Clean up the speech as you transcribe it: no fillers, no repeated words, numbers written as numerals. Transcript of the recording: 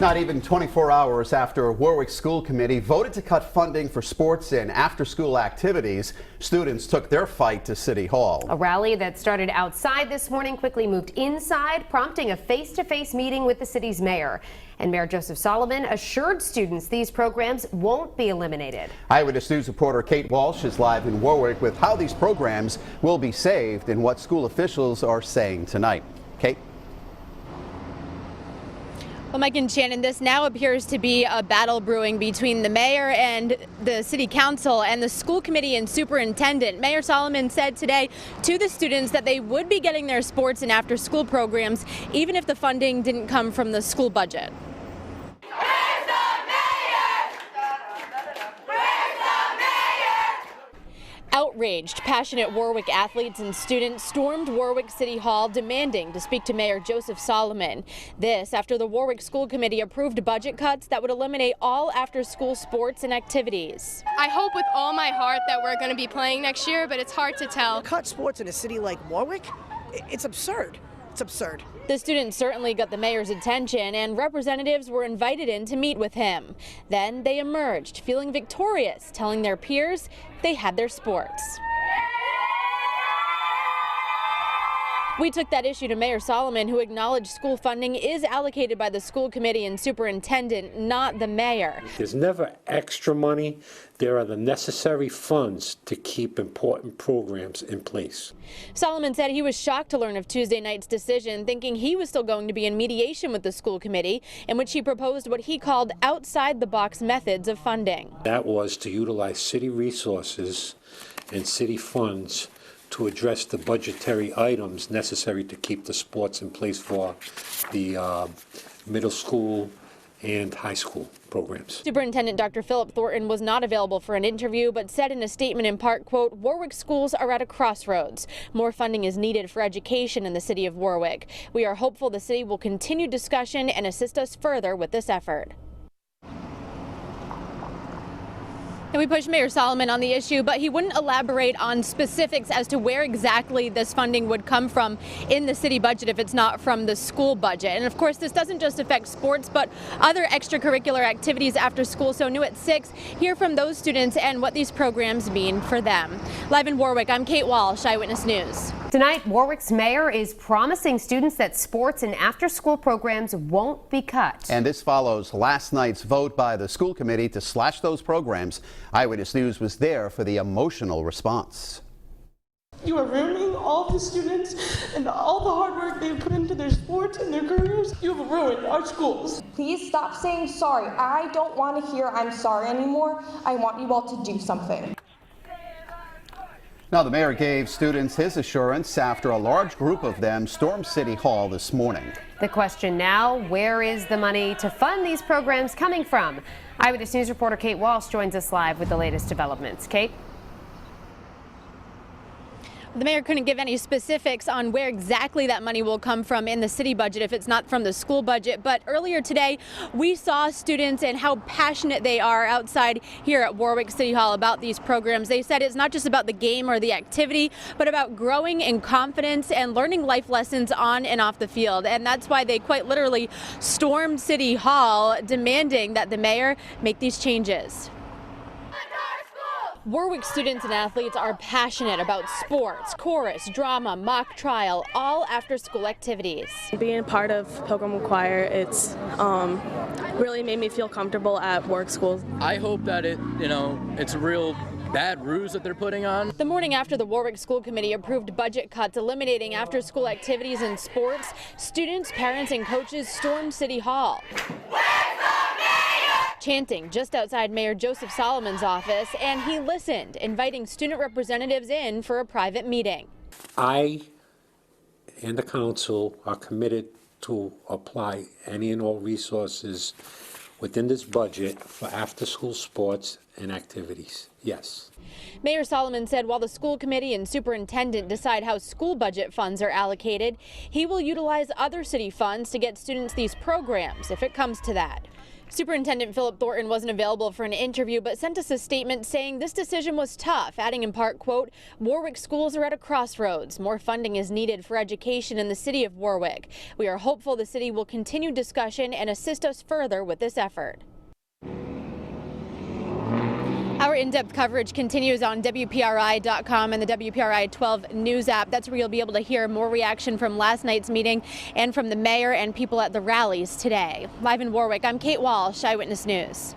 Not even 24 hours after Warwick School Committee voted to cut funding for sports and after-school activities, students took their fight to City Hall. A rally that started outside this morning quickly moved inside, prompting a face-to-face meeting with the city's mayor. And Mayor Joseph Solomon assured students these programs won't be eliminated. Eyewitness News reporter Kate Walsh is live in Warwick with how these programs will be saved and what school officials are saying tonight. Kate? Well, Mike and Shannon, this now appears to be a battle brewing between the mayor and the city council and the school committee and superintendent. Mayor Solomon said today to the students that they would be getting their sports and after school programs even if the funding didn't come from the school budget. Outraged, passionate Warwick athletes and students stormed Warwick City Hall demanding to speak to Mayor Joseph Solomon. This after the Warwick School Committee approved budget cuts that would eliminate all after-school sports and activities. I hope with all my heart that we're going to be playing next year, but it's hard to tell. Cut sports in a city like Warwick? It's absurd. It's absurd. The students certainly got the mayor's attention, and representatives were invited in to meet with him. Then they emerged feeling victorious, telling their peers they had their sports. We took that issue to Mayor Solomon, who acknowledged school funding is allocated by the school committee and superintendent, not the mayor. There's never extra money. There are the necessary funds to keep important programs in place. Solomon said he was shocked to learn of Tuesday night's decision, thinking he was still going to be in mediation with the school committee, in which he proposed what he called outside-the-box methods of funding. That was to utilize city resources and city funds to address the budgetary items necessary to keep the sports in place for the middle school and high school programs. Superintendent Dr. Philip Thornton was not available for an interview, but said in a statement in part, quote, "Warwick schools are at a crossroads. More funding is needed for education in the city of Warwick. We are hopeful the city will continue discussion and assist us further with this effort." And we pushed Mayor Solomon on the issue, but he wouldn't elaborate on specifics as to where exactly this funding would come from in the city budget if it's not from the school budget. And of course, this doesn't just affect sports, but other extracurricular activities after school. So new at 6, hear from those students and what these programs mean for them. Live in Warwick, I'm Kate Walsh, Eyewitness News. Tonight, Warwick's mayor is promising students that sports and after-school programs won't be cut. And this follows last night's vote by the school committee to slash those programs. Eyewitness News was there for the emotional response. You are ruining all the students and all the hard work they've put into their sports and their careers. You have ruined our schools. Please stop saying sorry. I don't want to hear I'm sorry anymore. I want you all to do something. Now, the mayor gave students his assurance after a large group of them stormed City Hall this morning. The question now, where is the money to fund these programs coming from? Eyewitness News reporter Kate Walsh joins us live with the latest developments. Kate? The mayor couldn't give any specifics on where exactly that money will come from in the city budget if it's not from the school budget. But earlier today, we saw students and how passionate they are outside here at Warwick City Hall about these programs. They said it's not just about the game or the activity, but about growing in confidence and learning life lessons on and off the field. And that's why they quite literally stormed City Hall, demanding that the mayor make these changes. Warwick students and athletes are passionate about sports, chorus, drama, mock trial, all after-school activities. Being part of Pilgrim Choir, it's really made me feel comfortable at Warwick School. I hope that it's a real bad ruse that they're putting on. The morning after the Warwick School Committee approved budget cuts eliminating after-school activities in sports, students, parents, and coaches stormed City Hall, chanting just outside Mayor Joseph Solomon's office, and he listened, inviting student representatives in for a private meeting. I and the council are committed to apply any and all resources within this budget for after-school sports and activities. Yes. Mayor Solomon said while the school committee and superintendent decide how school budget funds are allocated, he will utilize other city funds to get students these programs if it comes to that. Superintendent Philip Thornton wasn't available for an interview, but sent us a statement saying this decision was tough, adding in part, quote, Warwick schools are at a crossroads. More funding is needed for education in the city of Warwick. We are hopeful the city will continue discussion and assist us further with this effort. Our in-depth coverage continues on WPRI.com and the WPRI 12 News app. That's where you'll be able to hear more reaction from last night's meeting and from the mayor and people at the rallies today. Live in Warwick, I'm Kate Walsh, Eyewitness News.